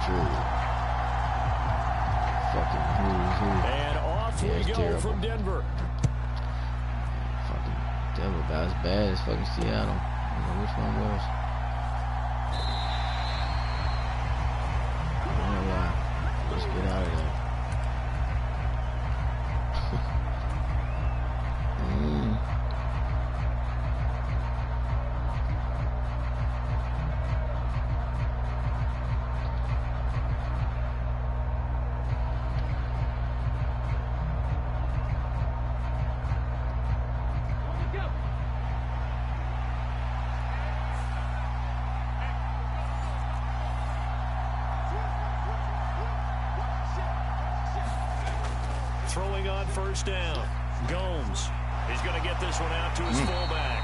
true. Fucking who? And off we go terrible. from Denver. Fucking Denver about as bad as fucking Seattle. I don't know which one was. Let's get out of there. Throwing on first down. Gomes. He's going to get this one out to his fullback.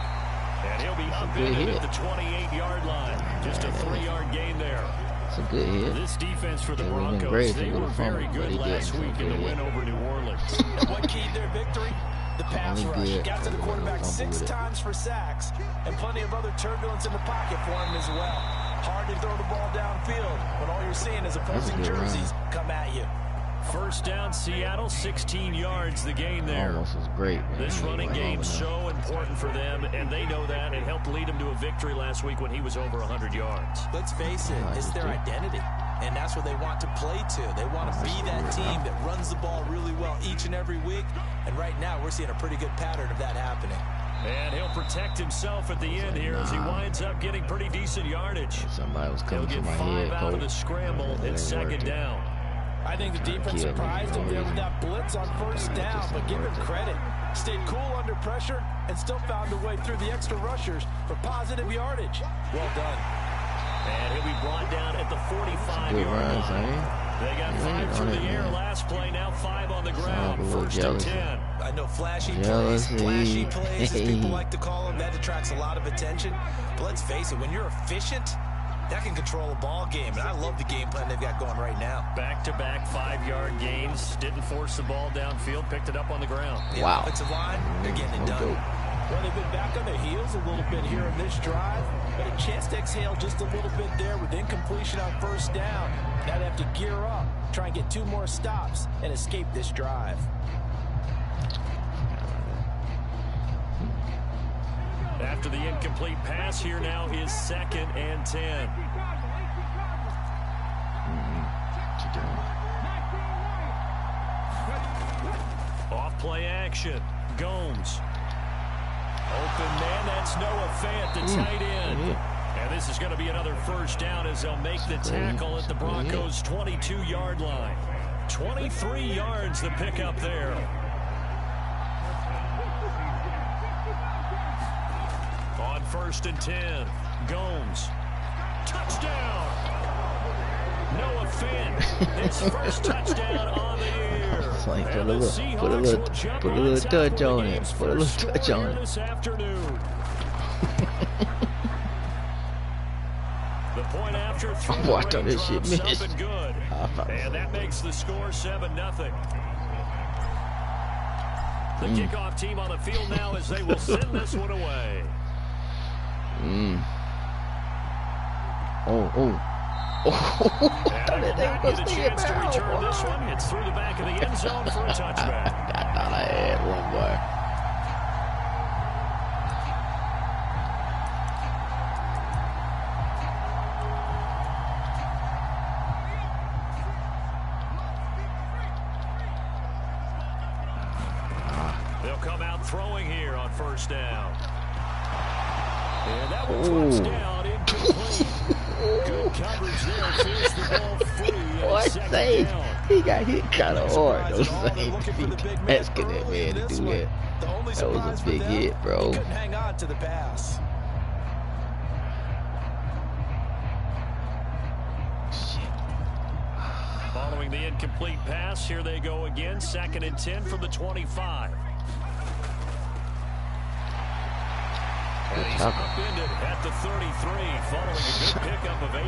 And he'll be upended at the 28-yard line. Just a 3-yard gain there. It's a good hit. This defense for the Broncos, they were very good last week in the win over New Orleans. And what keyed their victory? The pass rush. Got to the quarterback 6 times for sacks, and plenty of other turbulence in the pocket for him as well. Hard to throw the ball downfield when all you're seeing is opposing jerseys come at you. First down, Seattle, 16 yards the gain there. Almost was great, man. This running game's so important for them, and they know that. It helped lead him to a victory last week when he was over 100 yards. Let's face it, it's their identity, and that's what they want to play to. They want to be that team that runs the ball really well each and every week, and right now we're seeing a pretty good pattern of that happening. And he'll protect himself at the end here as he winds up getting pretty decent yardage. Somebody was coming He'll to get my 5 head, out of the scramble and second down. I think the defense surprised him there with that blitz on first down, but give him credit. Stayed cool under pressure and still found a way through the extra rushers for positive yardage. Well done. And he'll be brought down at the 45-yard line. They got 5 through the air last play, now 5 on the ground. First and 10. I know flashy plays, flashy plays, as people like to call them, that attracts a lot of attention. But let's face it, when you're efficient, that can control a ball game, and I love the game plan they've got going right now. Back-to-back 5-yard gains. Didn't force the ball downfield, picked it up on the ground. The offensive line, they're getting it done. Well, they've been back on their heels a little bit here in this drive, but a chance to exhale just a little bit there with incompletion on first down. Now they have to gear up, try and get 2 more stops, and escape this drive. After the incomplete pass, here now is 2nd and 10. Off play action. Gomes. Open man, that's Noah Fant, the tight end. And this is going to be another first down as they'll make the tackle at the Broncos' 22-yard line. 23 yards the pickup there. On 1st and 10, Gomes. Touchdown! Noah Fant, his first touchdown on the year. Like, put a little touch on it. Put a little touch on it. This afternoon. The point after 3 I thought this shit missed. Good. And that makes the score 7-0. The kickoff team on the field now as they will send this one away. And they will not get a chance to return this one. It's through the back of the end zone for a touchback. I thought I had one, boy. They'll come out throwing here on first down. And that one touchdown incomplete. Good coverage there. Feels the ball free. What say? He got hit kind of hard. Those same feet asking that man to do that. That was a big hit, bro. Couldn't hang on to the pass. Following the incomplete pass, here they go again. 2nd and 10 from the 25. And he's upended at the 33, following a good pickup of 8.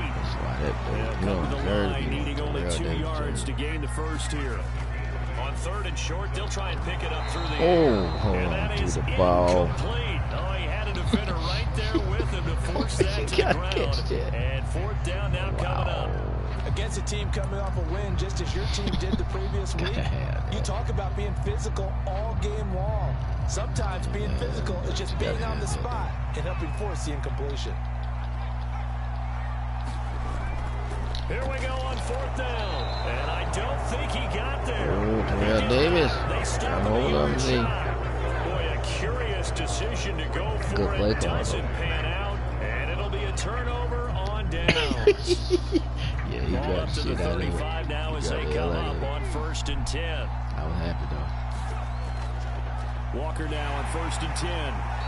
And come to the line, needing only 2 yards to gain the first here. On 3rd and short, they'll try and pick it up through the air. And that is incomplete. Oh, he had a defender right there with him to force that to the ground. And 4th down now coming up. Against against a team coming off a win just as your team did the previous week, you talk about being physical all game long. Sometimes being physical is just being on the spot and helping force the incompletion. Here we go on 4th down, and I don't think he got there. Terrell Davis. Hold on, me. Boy, a curious decision to go for it. Doesn't pan out, and it'll be a turnover on downs. Yeah, he Ball got up to the shit out of it. 35 now as they come up on 1st and 10. I was happy though. Walker now on 1st and 10.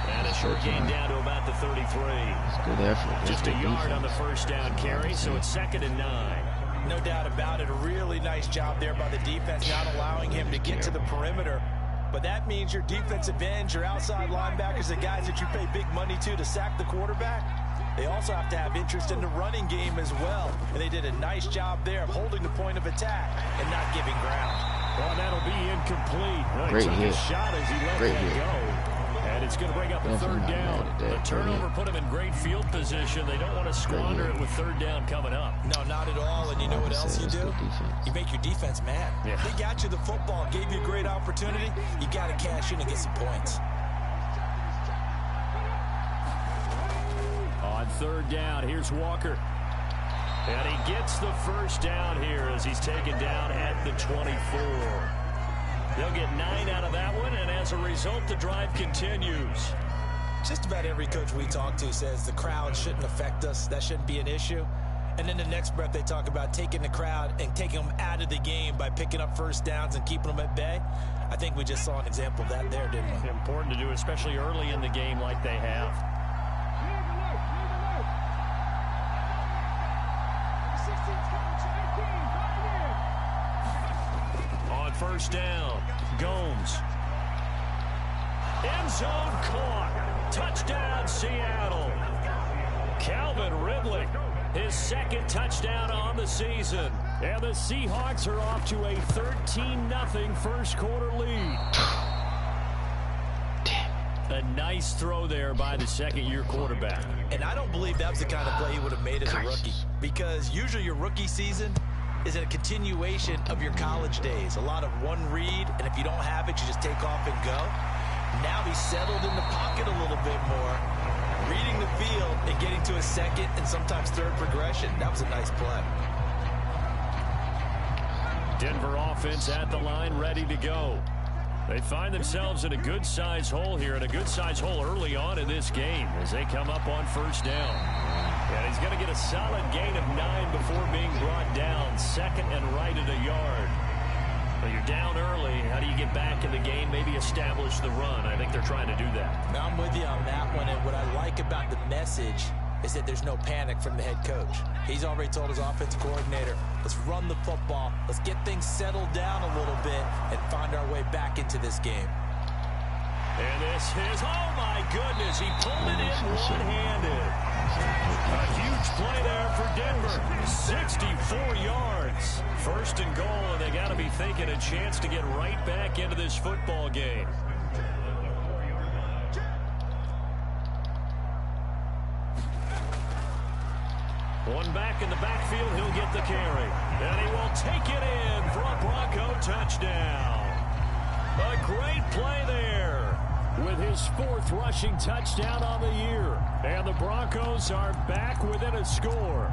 And a short gain down to about the 33. It's good effort. Just a yard on the 1st down carry, so it's 2nd and 9. No doubt about it. A really nice job there by the defense, not allowing him to get to the perimeter. But that means your defensive ends, your outside linebackers, the guys that you pay big money to sack the quarterback, they also have to have interest in the running game as well. And they did a nice job there of holding the point of attack and not giving ground. Well, that'll be incomplete. Well, Great hit. Shot as he let that go. And it's going to bring up a 3rd down. The turnover put him in great field position. They don't want to squander it with 3rd down coming up. No, not at all. And you know what else you do? You make your defense mad. Yeah. They got you the football, gave you a great opportunity. You got to cash in and get some points. On 3rd down, here's Walker. And he gets the 1st down here as he's taken down at the 24. They'll get 9 out of that one, and as a result, the drive continues. Just about every coach we talk to says the crowd shouldn't affect us. That shouldn't be an issue. And then the next breath, they talk about taking the crowd and taking them out of the game by picking up 1st downs and keeping them at bay. I think we just saw an example of that there, didn't we? Important to do, especially early in the game like they have. On 1st down, Gomes. End zone caught. Touchdown, Seattle. Calvin Ridley, his 2nd touchdown on the season. And the Seahawks are off to a 13-0 first quarter lead. A nice throw there by the 2nd-year quarterback. And I don't believe that was the kind of play he would have made as a rookie. Because usually your rookie season is a continuation of your college days. A lot of one read, and if you don't have it, you just take off and go. Now he's settled in the pocket a little bit more, reading the field and getting to a 2nd and sometimes 3rd progression. That was a nice play. Denver offense at the line, ready to go. They find themselves in a good-sized hole here, and a good-sized hole early on in this game as they come up on 1st down. And he's going to get a solid gain of 9 before being brought down, 2nd and right at a yard. But you're down early. How do you get back in the game, maybe establish the run? I think they're trying to do that. Now I'm with you on that one, and what I like about the message is that there's no panic from the head coach. He's already told his offensive coordinator, let's run the football, let's get things settled down a little bit and find our way back into this game. And this is, oh my goodness, he pulled it in one-handed. A huge play there for Denver, 64 yards. 1st and goal, and they got to be thinking a chance to get right back into this football game. One back in the backfield, he'll get the carry. And he will take it in for a Bronco touchdown. A great play there with his 4th rushing touchdown on the year. And the Broncos are back within a score.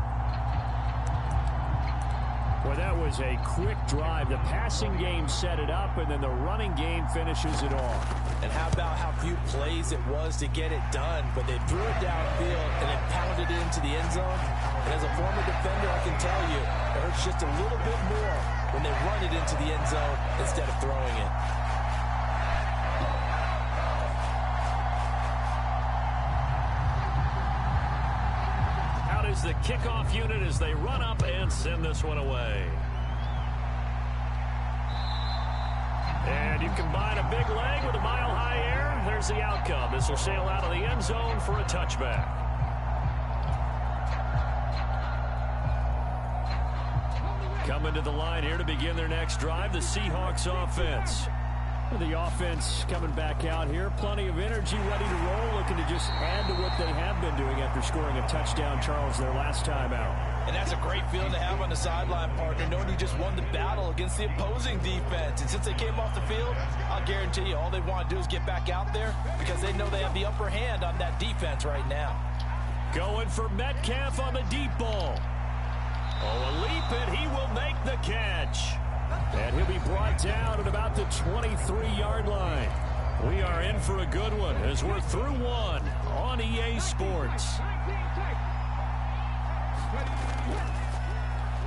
Well, that was a quick drive. The passing game set it up, and then the running game finishes it off. And how about how few plays it was to get it done, but they threw it downfield and then pounded it into the end zone. And as a former defender, I can tell you, it hurts just a little bit more when they run it into the end zone instead of throwing it. Is the kickoff unit as they run up and send this one away. And you combine a big leg with a mile-high air. There's the outcome. This will sail out of the end zone for a touchback. Coming to the line here to begin their next drive, the Seahawks offense. The offense coming back out here. Plenty of energy, ready to roll, looking to just add to what they have been doing after scoring a touchdown, Charles, their last time out. And that's a great feeling to have on the sideline, partner, knowing you just won the battle against the opposing defense. And since they came off the field, I'll guarantee you all they want to do is get back out there because they know they have the upper hand on that defense right now. Going for Metcalf on the deep ball. Oh, a leap, and he will make the catch. And he'll be brought down at about the 23-yard line. We are in for a good one as we're through one on EA Sports.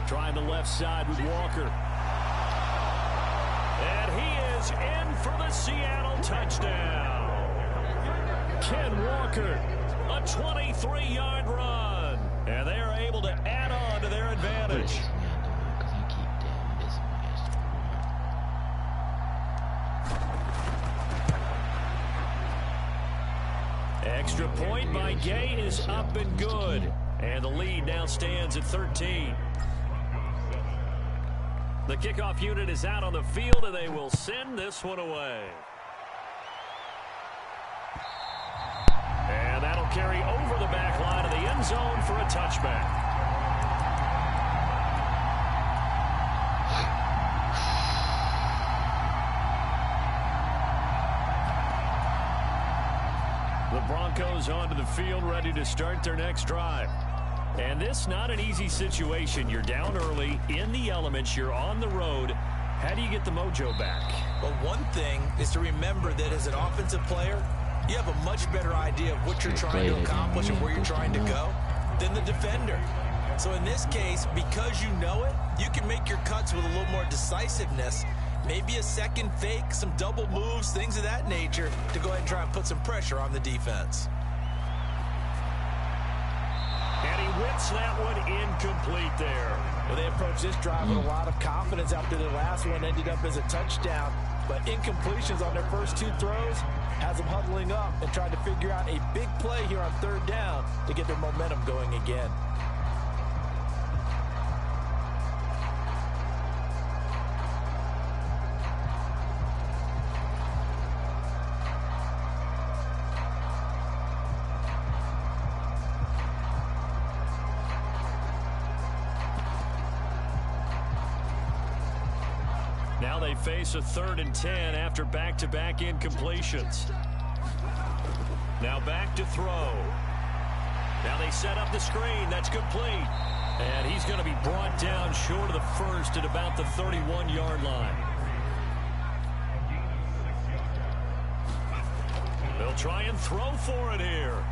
Trying the left side with Walker. And he is in for the Seattle touchdown. Ken Walker, a 23-yard run. And they are able to add on to their advantage. Extra point by Gay is up and good. And the lead now stands at 13. The kickoff unit is out on the field, and they will send this one away. And that'll carry over the back line of the end zone for a touchback. The Broncos onto the field, ready to start their next drive. And this not an easy situation. You're down early, in the elements, you're on the road. How do you get the mojo back? Well, one thing is to remember that as an offensive player, you have a much better idea of what you're trying to accomplish and where you're trying to go than the defender. So in this case, because you know it, you can make your cuts with a little more decisiveness. Maybe a second fake, some double moves, things of that nature to go ahead and try and put some pressure on the defense. And he whips that one incomplete there. Well, they approached this drive with a lot of confidence after the last one ended up as a touchdown. But incompletions on their first two throws has them huddling up and trying to figure out a big play here on third down to get their momentum going again. Now they face a 3rd and 10 after back-to-back incompletions. Now back to throw. Now they set up the screen. That's complete. And he's going to be brought down short of the first at about the 31-yard line. They'll try and throw for it here.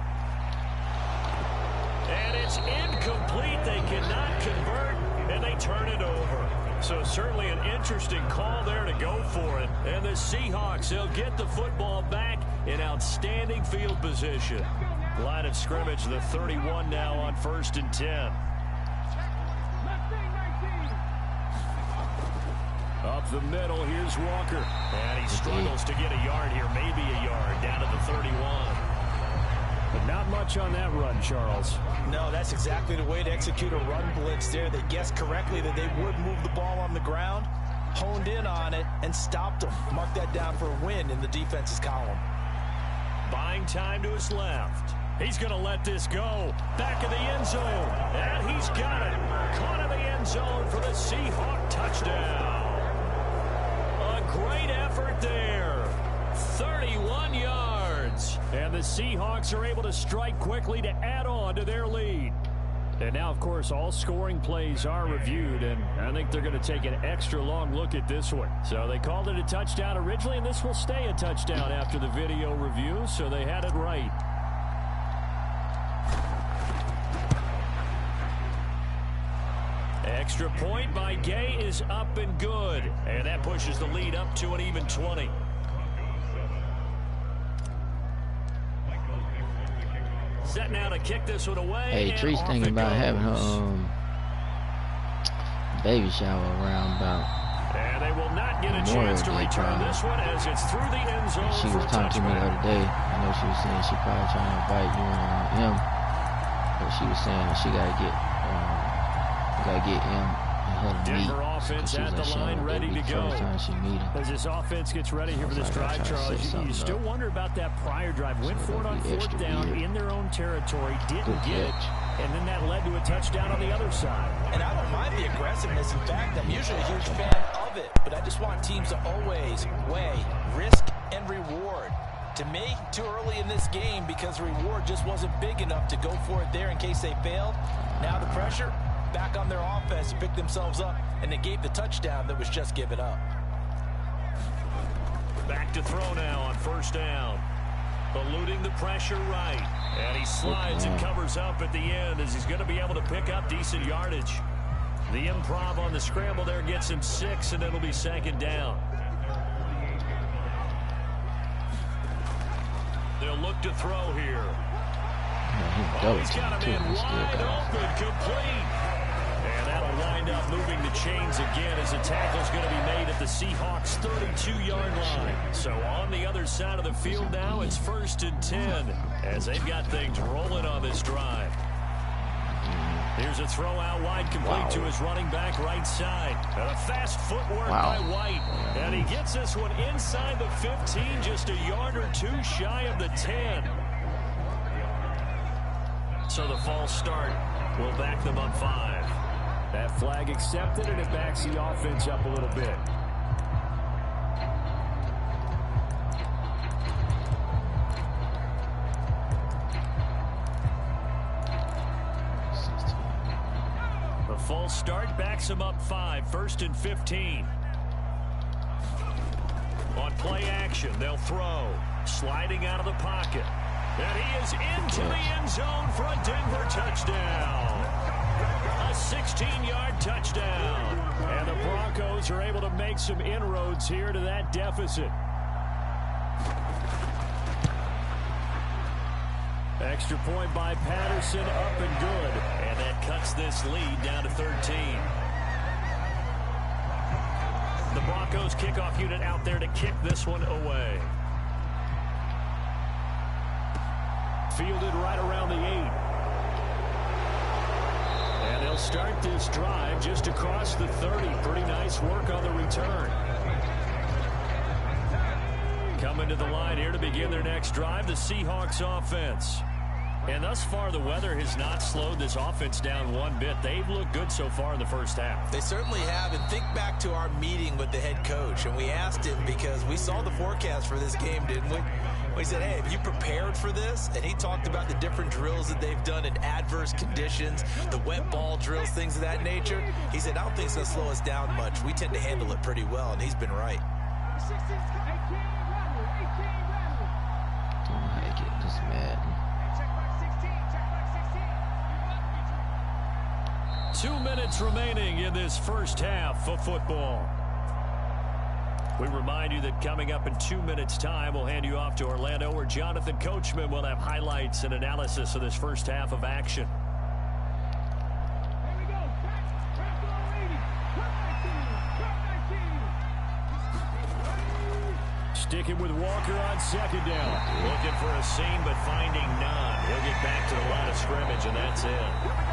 And it's incomplete. They cannot convert, and they turn it over. So certainly an interesting call there to go for it. And the Seahawks, they'll get the football back in outstanding field position. Line of scrimmage, the 31 now on 1st and 10. Up the middle, here's Walker. And he struggles to get a yard here, maybe a yard, down to the 31. But not much on that run, Charles. No, that's exactly the way to execute a run blitz there. They guessed correctly that they would move the ball on the ground, honed in on it, and stopped them. Mark that down for a win in the defense's column. Buying time to his left. He's going to let this go. Back of the end zone. And he's got it. Caught in the end zone for the Seahawk touchdown. A great effort there. 31 yards. And the Seahawks are able to strike quickly to add on to their lead. And now, of course, all scoring plays are reviewed, and I think they're going to take an extra long look at this one. So they called it a touchdown originally, and this will stay a touchdown after the video review, so they had it right. Extra point by Gay is up and good, and that pushes the lead up to an even 20. Set now to kick this one away. Hey, Tree's thinking about having her baby shower around about. And they will not get a chance to return this one as it's through the end zone. She was talking to me the other day. I know she was saying she probably trying to invite you and him, but she was saying that she gotta get M and Denver offense at the line, ready to go. As this offense gets ready here for this drive, Charles, you still wonder about that prior drive. Went for it on fourth down in their own territory, didn't get it, and then that led to a touchdown on the other side. And I don't mind the aggressiveness. In fact, I'm usually a huge fan of it, but I just want teams to always weigh risk and reward. To me, too early in this game because the reward just wasn't big enough to go for it there in case they failed. Now the pressure back on their offense to pick themselves up and negate the touchdown that was just given up. Back to throw now on first down. Eluding the pressure right. And he slides and covers up at the end as he's going to be able to pick up decent yardage. The improv on the scramble there gets him 6, and it'll be second down. They'll look to throw here. Oh, he's got a man wide open, complete. And that'll wind up moving the chains again as the tackle's going to be made at the Seahawks' 32-yard line. So on the other side of the field now, it's 1st and 10 as they've got things rolling on this drive. Here's a throw out wide, complete to his running back right side. And a fast footwork by White. And he gets this one inside the 15, just a yard or two shy of the 10. So the false start will back them up 5. That flag accepted, and it backs the offense up a little bit. The false start backs them up 5, 1st and 15. On play action, they'll throw. Sliding out of the pocket. And he is into the end zone for a Denver touchdown. A 16-yard touchdown. And the Broncos are able to make some inroads here to that deficit. Extra point by Patterson, up and good. And that cuts this lead down to 13. The Broncos kickoff unit out there to kick this one away. Fielded right around the 8. And they'll start this drive just across the 30. Pretty nice work on the return. Coming to the line here to begin their next drive, the Seahawks offense. And thus far, the weather has not slowed this offense down one bit. They've looked good so far in the first half. They certainly have. And think back to our meeting with the head coach. And we asked him because we saw the forecast for this game, didn't we? We said, hey, have you prepared for this? And he talked about the different drills that they've done in adverse conditions, the wet ball drills, things of that nature. He said, I don't think it's going to slow us down much. We tend to handle it pretty well, and he's been right. I get this mad. 2 minutes remaining in this first half of football. We remind you that coming up in 2 minutes' time, we'll hand you off to Orlando, where Jonathan Coachman will have highlights and analysis of this first half of action. Sticking with Walker on second down. Looking for a seam, but finding none. He'll get back to the line of scrimmage, and that's it.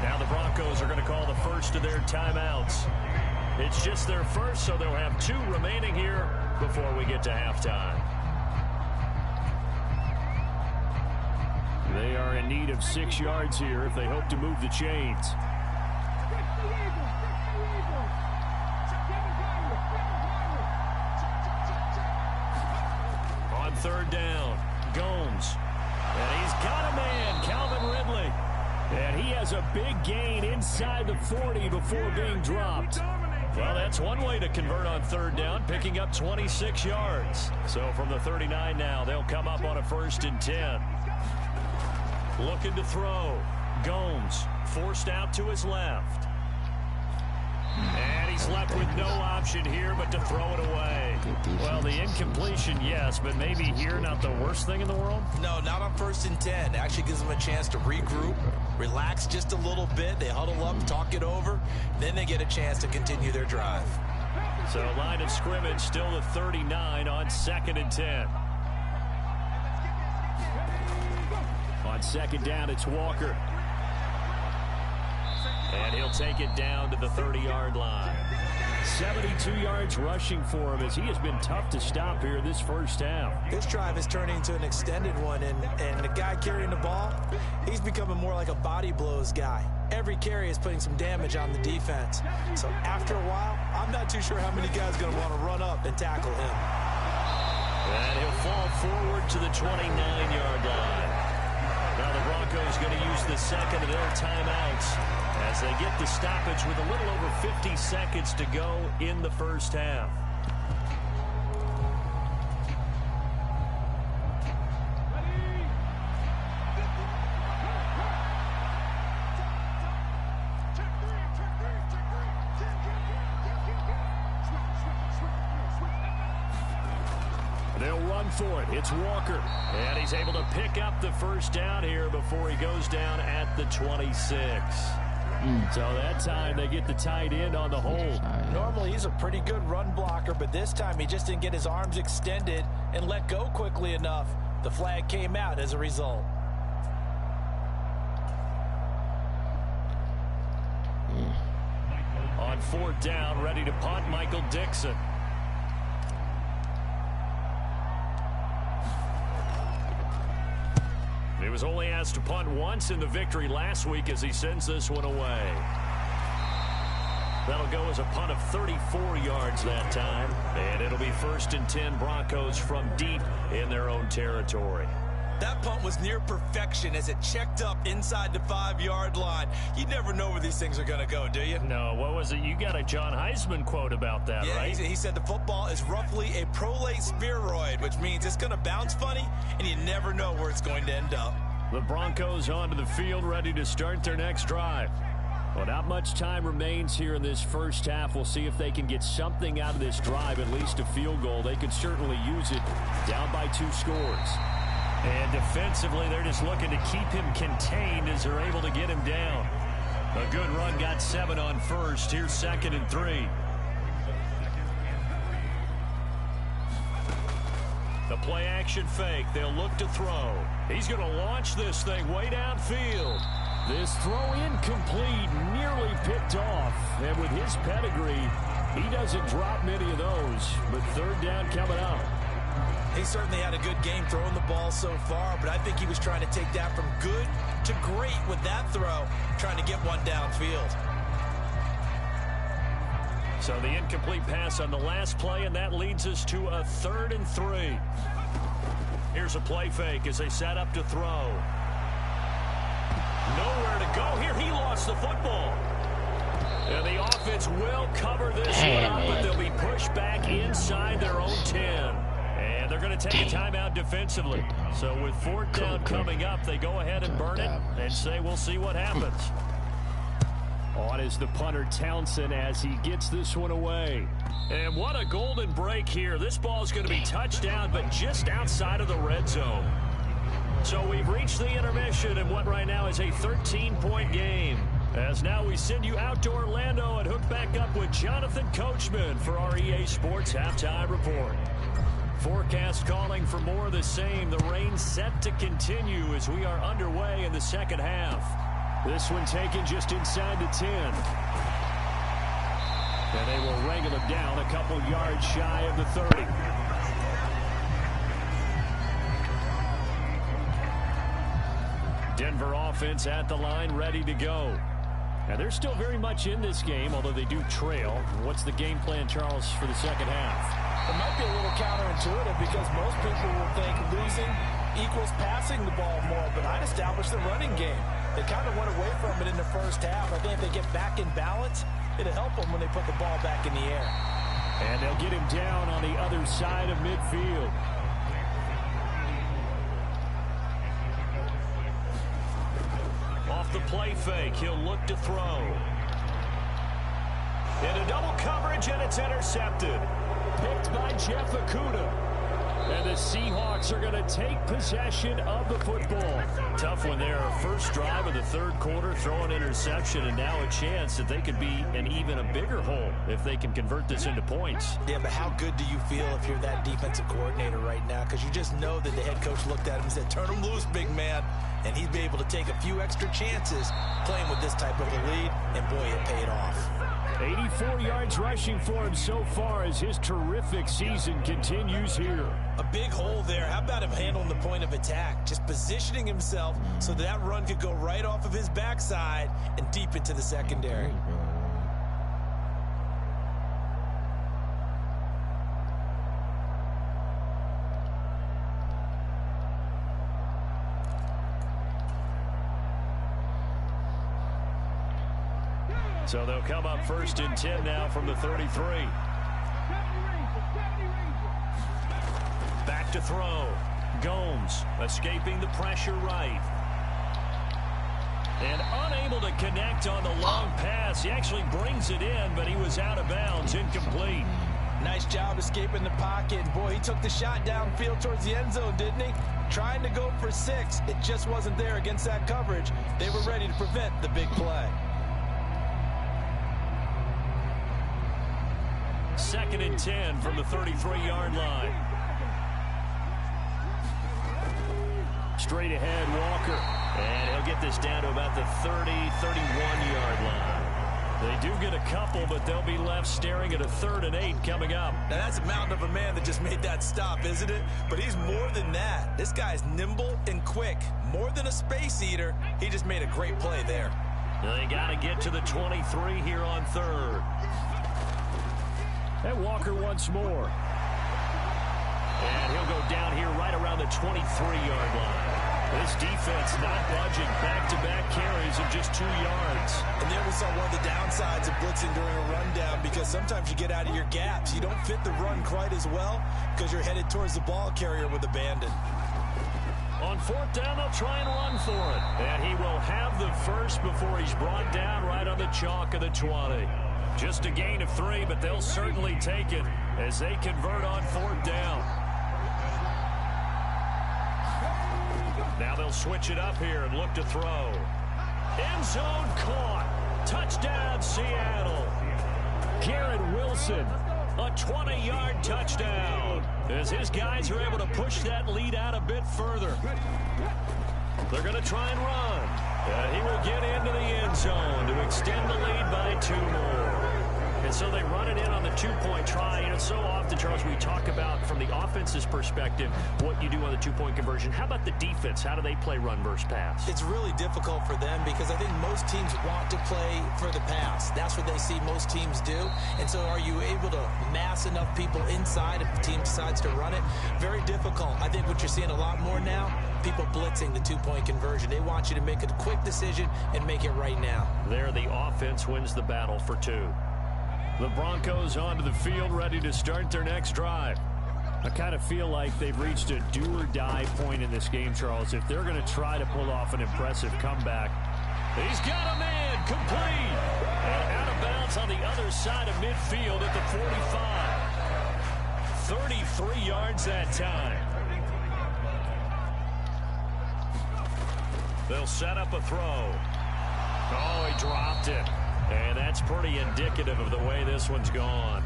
Now the Broncos are going to call the first of their timeouts. It's just their first, so they'll have 2 remaining here before we get to halftime. They are in need of 6 yards here if they hope to move the chains. On third down, Gomes. And he's got a man, Calvin Ridley. And he has a big gain inside the 40 before being dropped. Well, that's one way to convert on third down, picking up 26 yards. So from the 39 now, they'll come up on a 1st and 10. Looking to throw. Gomes forced out to his left. And he's left with no option here but to throw it away. Well, the incompletion, yes, but maybe here not the worst thing in the world? No, not on 1st and 10. Actually gives them a chance to regroup, relax just a little bit. They huddle up, talk it over, then they get a chance to continue their drive. So line of scrimmage still the 39 on 2nd and 10. On second down, it's Walker. And he'll take it down to the 30-yard line. 72 yards rushing for him as he has been tough to stop here this first half. This drive is turning into an extended one, and the guy carrying the ball, he's becoming more like a body blows guy. Every carry is putting some damage on the defense. So after a while, I'm not too sure how many guys are going to want to run up and tackle him. And he'll fall forward to the 29-yard line. Now the Broncos going to use the second of their timeouts as they get the stoppage with a little over 50 seconds to go in the first half. They'll run for it. It's Walker. And he's able to pick up the first down here before he goes down at the 26. So that time they get the tight end on the hold. Normally he's a pretty good run blocker, but this time he just didn't get his arms extended and let go quickly enough. The flag came out as a result. On fourth down, ready to punt, Michael Dixon. He was only asked to punt once in the victory last week as he sends this one away. That'll go as a punt of 34 yards that time. And it'll be 1st and 10 Broncos from deep in their own territory. That punt was near perfection as it checked up inside the 5-yard line. You never know where these things are going to go, do you? No, what was it? You got a John Heisman quote about that, right? He said the football is roughly a prolate spheroid, which means it's going to bounce funny, and you never know where it's going to end up. The Broncos onto the field, ready to start their next drive. Well, not much time remains here in this first half. We'll see if they can get something out of this drive, at least a field goal. They could certainly use it down by 2 scores. And defensively, they're just looking to keep him contained as they're able to get him down. A good run, got 7 on first. Here's 2nd and 3. The play action fake. They'll look to throw. He's going to launch this thing way downfield. This throw incomplete, nearly picked off. And with his pedigree, he doesn't drop many of those. But 3rd down coming up. He certainly had a good game throwing the ball so far, but I think he was trying to take that from good to great with that throw, trying to get one downfield. So the incomplete pass on the last play, and that leads us to a 3rd and 3. Here's a play fake as they set up to throw. Nowhere to go here. He lost the football. And the offense will cover this one up, but they'll be pushed back inside their own 10. And they're going to take a timeout defensively. So with 4th down coming up, they go ahead and burn it and say we'll see what happens. On is the punter Townsend as he gets this one away. And what a golden break here. This ball is going to be touchdown, but just outside of the red zone. So we've reached the intermission in what right now is a 13-point game. As now we send you out to Orlando and hook back up with Jonathan Coachman for our EA Sports Halftime Report. Forecast calling for more of the same. The rain set to continue as we are underway in the second half. This one taken just inside the 10. And they will wrangle him down a couple yards shy of the 30. Denver offense at the line, ready to go. Now, they're still very much in this game, although they do trail. What's the game plan, Charles, for the second half? It might be a little counterintuitive because most people will think losing equals passing the ball more, but I'd establish the running game. They kind of went away from it in the first half. I think if they get back in balance, it'll help them when they put the ball back in the air. And they'll get him down on the other side of midfield. Off the play fake, he'll look to throw. Into double coverage, and it's intercepted. Picked by Jeff Okudah. And the Seahawks are going to take possession of the football. Tough one there. First drive of the third quarter, throw an interception, and now a chance that they could be in even a bigger hole if they can convert this into points. Yeah, but how good do you feel if you're that defensive coordinator right now? Because you just know that the head coach looked at him and said, turn him loose, big man. And he'd be able to take a few extra chances playing with this type of a lead, and boy, it paid off. 84 yards rushing for him so far as his terrific season continues here. A big hole there. How about him handling the point of attack? Just positioning himself so that run could go right off of his backside and deep into the secondary. So they'll come up first and 10 now from the 33. Back to throw. Gomes escaping the pressure right. And unable to connect on the long pass. He actually brings it in, but he was out of bounds, incomplete. Nice job escaping the pocket. And boy, he took the shot downfield towards the end zone, didn't he? Trying to go for 6. It just wasn't there against that coverage. They were ready to prevent the big play. Second and 10 from the 33-yard line. Straight ahead, Walker. And he'll get this down to about the 30, 31-yard line. They do get a couple, but they'll be left staring at a 3rd and 8 coming up. Now, that's a mountain of a man that just made that stop, isn't it? But he's more than that. This guy's nimble and quick. More than a space eater. He just made a great play there. They got to get to the 23 here on 3rd. And Walker once more. And he'll go down here right around the 23-yard line. This defense not budging. Back-to-back carries of just 2 yards. And there we saw one of the downsides of blitzing during a rundown, because sometimes you get out of your gaps. You don't fit the run quite as well because you're headed towards the ball carrier with abandon. On 4th down, they'll try and run for it. And he will have the first before he's brought down right on the chalk of the 20. Just a gain of 3, but they'll certainly take it as they convert on 4th down. Now they'll switch it up here and look to throw. End zone caught. Touchdown, Seattle. Garrett Wilson, a 20-yard touchdown, as his guys are able to push that lead out a bit further. They're going to try and run. He will get into the end zone to extend the lead by 2 more. And so they run it in on the 2-point try. You know, so often, Charles, we talk about from the offense's perspective what you do on the 2-point conversion. How about the defense? How do they play run versus pass? It's really difficult for them because I think most teams want to play for the pass. That's what they see most teams do. And so are you able to mass enough people inside if the team decides to run it? Very difficult. I think what you're seeing a lot more now, people blitzing the 2-point conversion. They want you to make a quick decision and make it right now. There, the offense wins the battle for 2. The Broncos onto the field, ready to start their next drive. I kind of feel like they've reached a do-or-die point in this game, Charles. If they're going to try to pull off an impressive comeback. He's got a man, complete. And out of bounds on the other side of midfield at the 45. 33 yards that time. They'll set up a throw. Oh, he dropped it. And that's pretty indicative of the way this one's gone.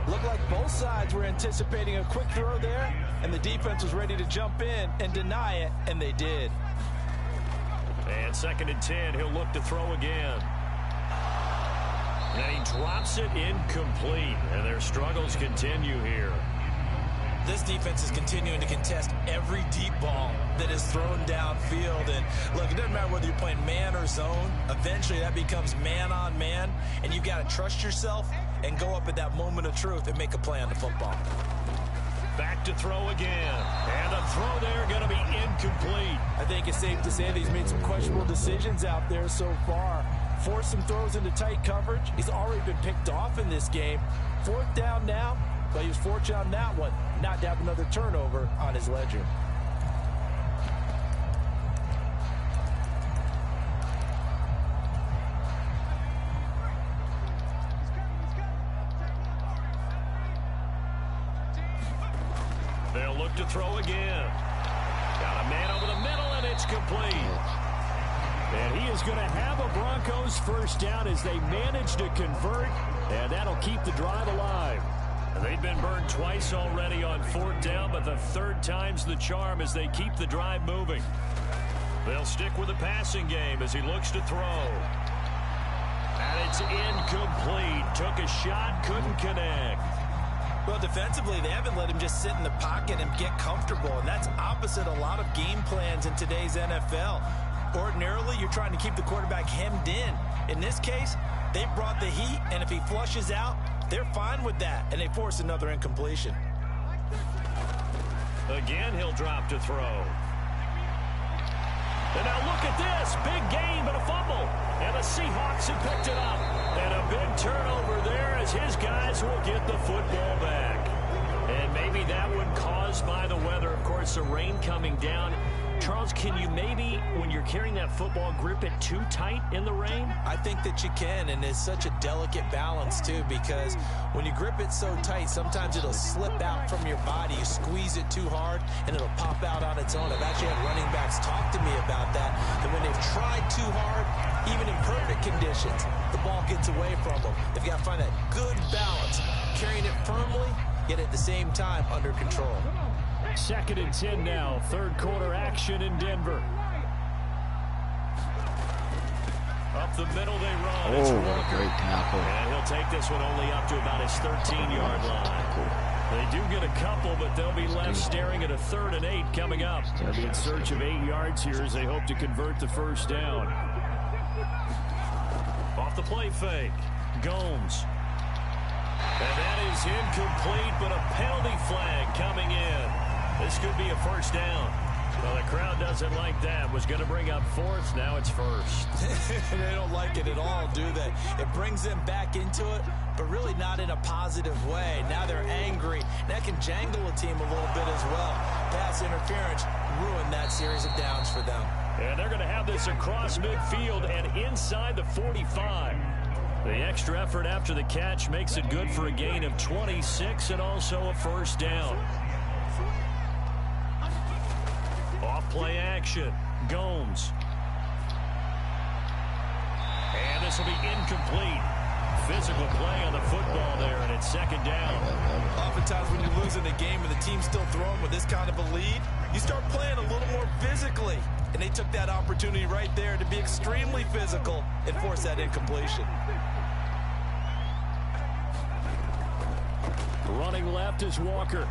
Looked like both sides were anticipating a quick throw there, and the defense was ready to jump in and deny it, and they did. And 2nd and 10, he'll look to throw again. And he drops it incomplete, and their struggles continue here. This defense is continuing to contest every deep ball that is thrown downfield. And look, it doesn't matter whether you're playing man or zone. Eventually that becomes man on man, and you've got to trust yourself and go up at that moment of truth and make a play on the football. Back to throw again. And the throw there going to be incomplete. I think it's safe to say that he's made some questionable decisions out there so far. Forced some throws into tight coverage. He's already been picked off in this game. 4th down now. But he was fortunate on that one, not to have another turnover on his ledger. back to throw again. Got a man over the middle, and it's complete. And he is going to have a Broncos first down as they manage to convert, and that'll keep the drive alive. They've been burned twice already on 4th down, but the 3rd time's the charm as they keep the drive moving. They'll stick with the passing game as he looks to throw. And it's incomplete. Took a shot, couldn't connect. Well, defensively, they haven't let him just sit in the pocket and get comfortable, and that's opposite a lot of game plans in today's NFL. Ordinarily, you're trying to keep the quarterback hemmed in. In this case, they brought the heat, and if he flushes out, they're fine with that, and they force another incompletion. Again, he'll drop to throw. And now look at this. Big gain, but a fumble. And the Seahawks have picked it up. And a big turnover there as his guys will get the football back. And maybe that one caused by the weather. Of course, the rain coming down. Charles, can you maybe, when you're carrying that football, grip it too tight in the rain? I think that you can, and it's such a delicate balance, too, because when you grip it so tight, sometimes it'll slip out from your body. You squeeze it too hard, and it'll pop out on its own. I've actually had running backs talk to me about that when they've tried too hard, even in perfect conditions, the ball gets away from them. They've got to find that good balance, carrying it firmly, yet at the same time under control. 2nd and 10 now. 3rd quarter action in Denver. Up the middle they run. It's Walker. Great tackle. And he'll take this one only up to about his 13-yard line. They do get a couple, but they'll be left staring at a 3rd and 8 coming up. They'll be in search of 8 yards here as they hope to convert the first down. Off the play fake. Gomes. And that is incomplete, but a penalty flag coming in. This could be a first down. Well, the crowd doesn't like that. Was going to bring up 4th. Now it's 1st. They don't like it at all, do they? It brings them back into it, but really not in a positive way. Now they're angry. That can jangle a team a little bit as well. Pass interference ruined that series of downs for them. And they're going to have this across midfield and inside the 45. The extra effort after the catch makes it good for a gain of 26 and also a first down. Off play action. Gomes. And this will be incomplete. Physical play on the football there, and it's 2nd down. Oftentimes when you're losing a game and the team's still throwing with this kind of a lead, you start playing a little more physically. And they took that opportunity right there to be extremely physical and force that incompletion. Running left is Walker.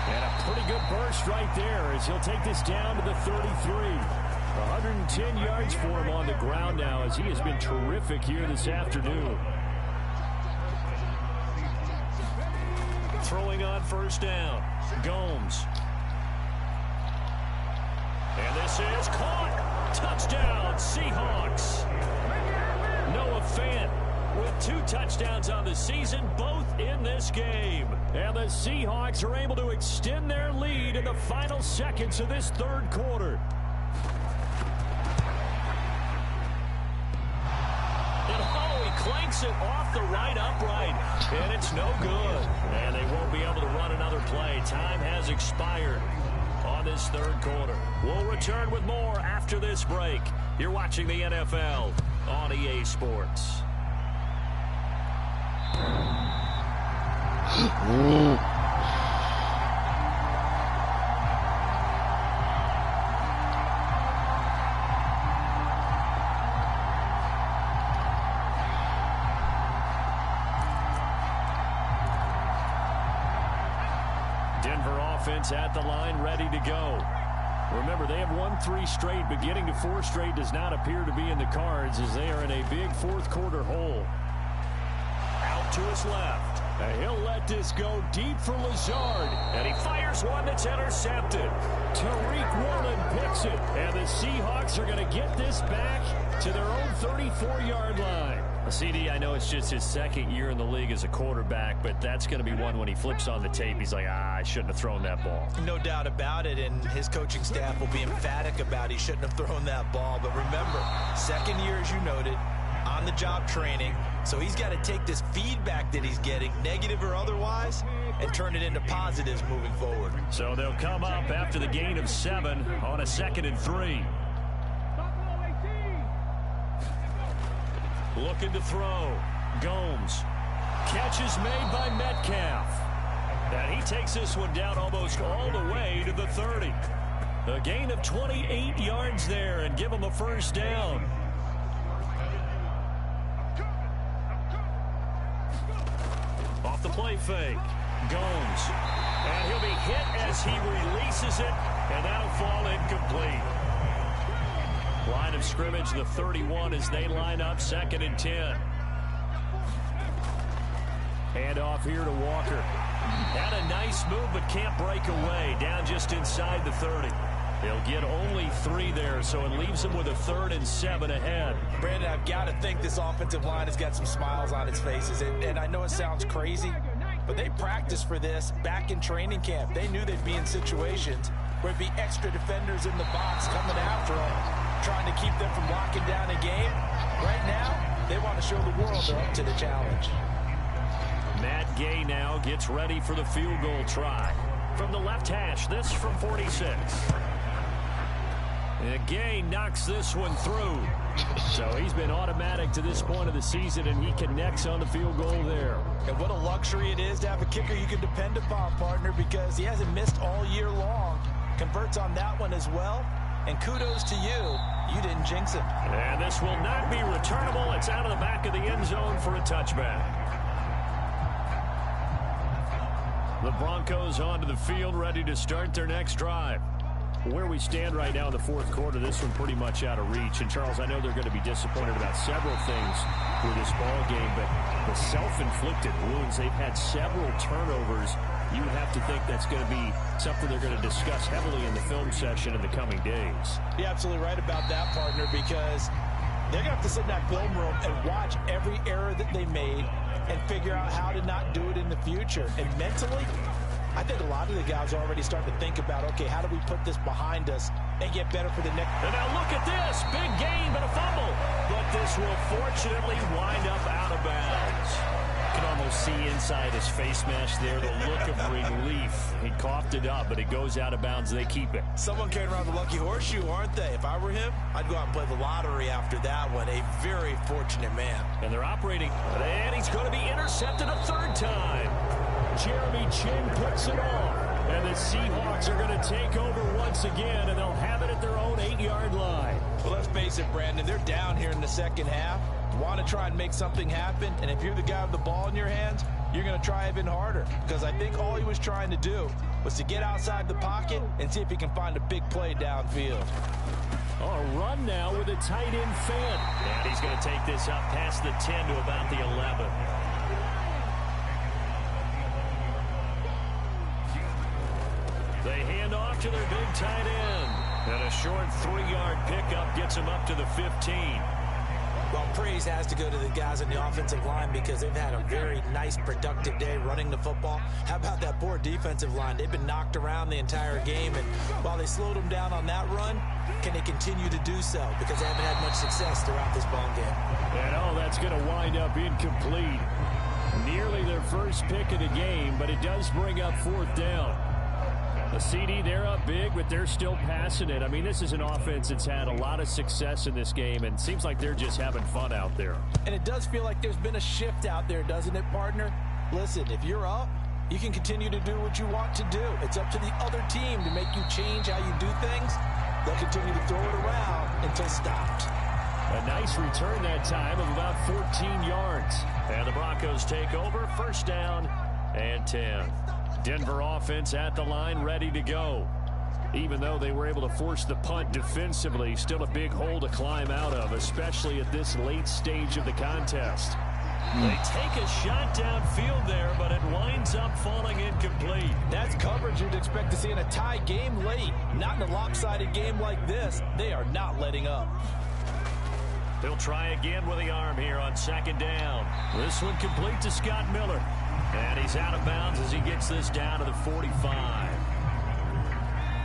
And a pretty good burst right there as he'll take this down to the 33. 110 yards for him on the ground now as he has been terrific here this afternoon. Throwing on first down. Gomes. And this is caught. Touchdown, Seahawks. Noah Fant with 2 touchdowns on the season, both in this game. And the Seahawks are able to extend their lead in the final seconds of this 3rd quarter. And he clanks it off the right upright. And it's no good. And they won't be able to run another play. Time has expired on this 3rd quarter. We'll return with more after this break. You're watching the NFL on EA Sports. Denver offense at the line, ready to go. Remember, they have won 3 straight, but getting to 4 straight does not appear to be in the cards as they are in a big 4th quarter hole. Out to his left. And he'll let this go deep for Lazard. And he fires one that's intercepted. Tariq Woolen picks it. And the Seahawks are going to get this back to their own 34-yard line. CD, I know it's just his 2nd year in the league as a quarterback, but that's going to be one when he flips on the tape. He's like, I shouldn't have thrown that ball. No doubt about it, and his coaching staff will be emphatic about he shouldn't have thrown that ball. But remember, 2nd year, as you noted, on on-the-job training, so he's got to take this feedback that he's getting, negative or otherwise, and turn it into positives moving forward. So they'll come up after the gain of 7 on a 2nd and 3. Looking to throw. Gomes. Catch is made by Metcalf. And he takes this one down almost all the way to the 30. A gain of 28 yards there and give him a first down. Off the play fake. Gomes. And he'll be hit as he releases it, and that'll fall incomplete. Line of scrimmage, the 31 as they line up 2nd and 10. Hand off here to Walker. Had a nice move, but can't break away. Down just inside the 30. They'll get only 3 there, so it leaves them with a 3rd and 7 ahead. Brandon, I've got to think this offensive line has got some smiles on its faces. And I know it sounds crazy, but they practiced for this back in training camp. They knew they'd be in situations where it'd be extra defenders in the box coming after them, trying to keep them from locking down a game. Right now, they want to show the world they're up to the challenge. Matt Gay now gets ready for the field goal try. From the left hash, this from 46. And Gay knocks this one through. So he's been automatic to this point of the season, and he connects on the field goal there. And what a luxury it is to have a kicker you can depend upon, partner, because he hasn't missed all year long. Converts on that one as well. And kudos to you. You didn't jinx him. And this will not be returnable. It's out of the back of the end zone for a touchback. The Broncos onto the field, ready to start their next drive. Where we stand right now in the 4th quarter, this one pretty much out of reach. And, Charles, I know they're going to be disappointed about several things with this ball game, but the self-inflicted wounds, they've had several turnovers. You would have to think that's going to be something they're going to discuss heavily in the film session in the coming days. You're absolutely right about that, partner, because they're going to have to sit in that film room and watch every error that they made and figure out how to not do it in the future. And mentally, I think a lot of the guys are already starting to think about, okay, how do we put this behind us and get better for the next. And now look at this. Big gain, but a fumble. But this will fortunately wind up out of bounds. You can almost see inside his face mask there the look of relief. He coughed it up, but it goes out of bounds. They keep it. Someone carrying around the lucky horseshoe, aren't they? If I were him, I'd go out and play the lottery after that one. A very fortunate man. And they're operating. And he's going to be intercepted a 3rd time. Jeremy Chin puts it off. And the Seahawks are going to take over once again, and they'll have it at their own 8-yard line. Well, let's face it, Brandon. They're down here in the 2nd half. Want to try and make something happen, and if you're the guy with the ball in your hands, you're going to try even harder, because I think all he was trying to do was to get outside the pocket and see if he can find a big play downfield. A run now with a tight end fan. And he's going to take this up past the 10 to about the 11. They hand off to their big tight end. And a short 3-yard pickup gets him up to the 15. Well, praise has to go to the guys on the offensive line because they've had a very nice, productive day running the football. How about that poor defensive line? They've been knocked around the entire game, and while they slowed them down on that run, can they continue to do so? Because they haven't had much success throughout this ball game. And oh, that's going to wind up incomplete. Nearly their first pick of the game, but it does bring up 4th down. The CD, they're up big, but they're still passing it. I mean, this is an offense that's had a lot of success in this game, and seems like they're just having fun out there. And it does feel like there's been a shift out there, doesn't it, partner? Listen, if you're up, you can continue to do what you want to do. It's up to the other team to make you change how you do things. They'll continue to throw it around until stopped. A nice return that time of about 14 yards. And the Broncos take over, 1st down and 10. Denver offense at the line, ready to go. Even though they were able to force the punt defensively, still a big hole to climb out of, especially at this late stage of the contest. They take a shot downfield there, but it winds up falling incomplete. That's coverage you'd expect to see in a tie game late. Not in a lopsided game like this. They are not letting up. They'll try again with the arm here on 2nd down. This one complete to Scott Miller. And he's out of bounds as he gets this down to the 45.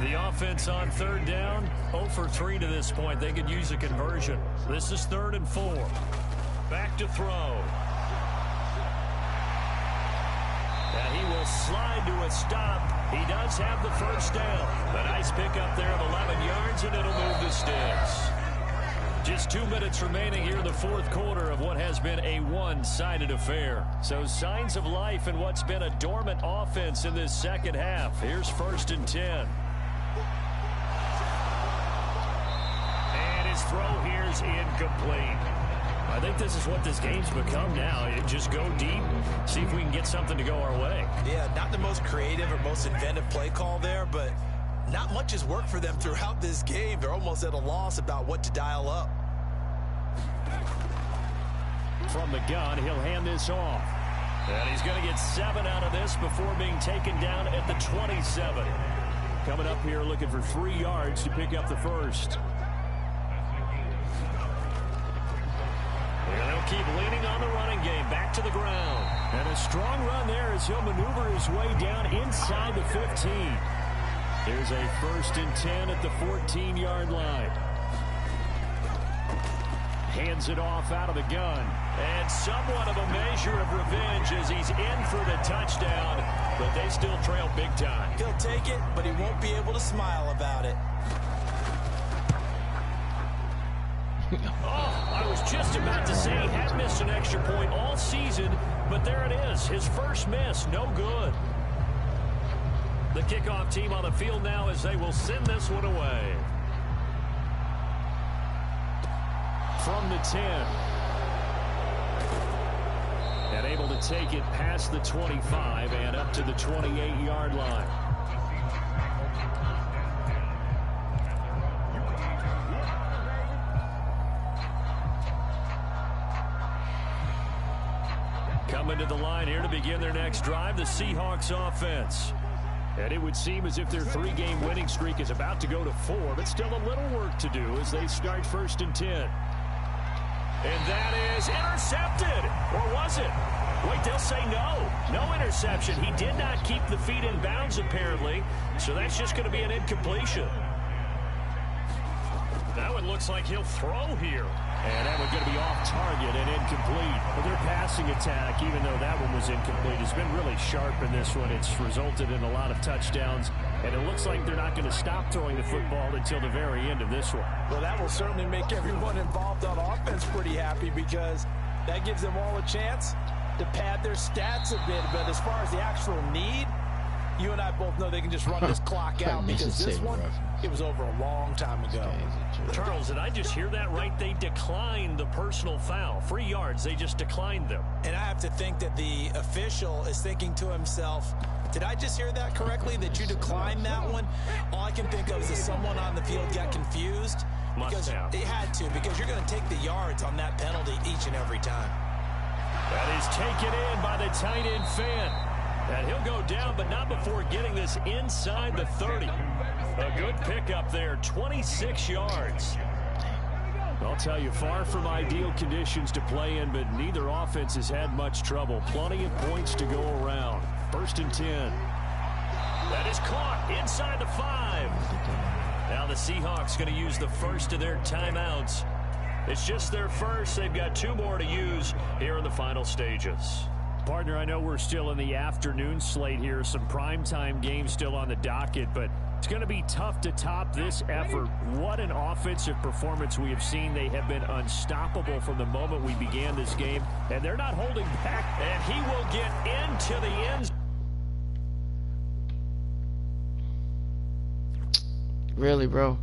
The offense on 3rd down, 0 for 3 to this point. They could use a conversion. This is 3rd and 4. Back to throw. And he will slide to a stop. He does have the first down. A nice pickup there of 11 yards, and it'll move the sticks. Just 2 minutes remaining here in the fourth quarter of what has been a one-sided affair. So signs of life in what's been a dormant offense in this second half. Here's 1st and 10. And his throw here's incomplete. I think this is what this game's become now. Just go deep, see if we can get something to go our way. Yeah, not the most creative or most inventive play call there, but not much has worked for them throughout this game. They're almost at a loss about what to dial up. From the gun, he'll hand this off. And he's going to get 7 out of this before being taken down at the 27. Coming up here looking for 3 yards to pick up the first. And they'll keep leaning on the running game. Back to the ground. And a strong run there as he'll maneuver his way down inside the 15. There's a 1st and 10 at the 14-yard line. Hands it off out of the gun. And somewhat of a measure of revenge as he's in for the touchdown. But they still trail big time. He'll take it, but he won't be able to smile about it. Oh, I was just about to say he had missed an extra point all season, but there it is. His first miss, no good. The kickoff team on the field now as they will send this one away. From the 10. And able to take it past the 25 and up to the 28-yard line. Coming to the line here to begin their next drive, the Seahawks offense. And it would seem as if their 3-game winning streak is about to go to 4, but still a little work to do as they start 1st and 10. And that is intercepted. Or was it? Wait, they'll say no. No interception. He did not keep the feet in bounds, apparently. So that's just going to be an incompletion. That one looks like he'll throw here. And that one's going to be off target and incomplete. But their passing attack, even though that one was incomplete, has been really sharp in this one. It's resulted in a lot of touchdowns. And it looks like they're not going to stop throwing the football until the very end of this one. Well, that will certainly make everyone involved on offense pretty happy because that gives them all a chance to pad their stats a bit. But as far as the actual need, you and I both know they can just run this clock out because this one, it was over a long time ago. Charles, did I just hear that right? They declined the personal foul. 3 yards, they just declined them. And I have to think that the official is thinking to himself, did I just hear that correctly, that you declined that one? All I can think of is that someone on the field got confused. Must have. They had to, because you're going to take the yards on that penalty each and every time. That is taken in by the tight end Finn. And he'll go down, but not before getting this inside the 30. A good pickup there, 26 yards. I'll tell you, far from ideal conditions to play in, but neither offense has had much trouble. Plenty of points to go around. 1st and 10. That is caught inside the 5. Now the Seahawks going to use the first of their timeouts. It's just their first. They've got 2 more to use here in the final stages. Partner, I know we're still in the afternoon slate here. Some primetime games still on the docket, but it's going to be tough to top this effort. What an offensive performance we have seen. They have been unstoppable from the moment we began this game, and they're not holding back. And he will get into the end zone. Really, bro?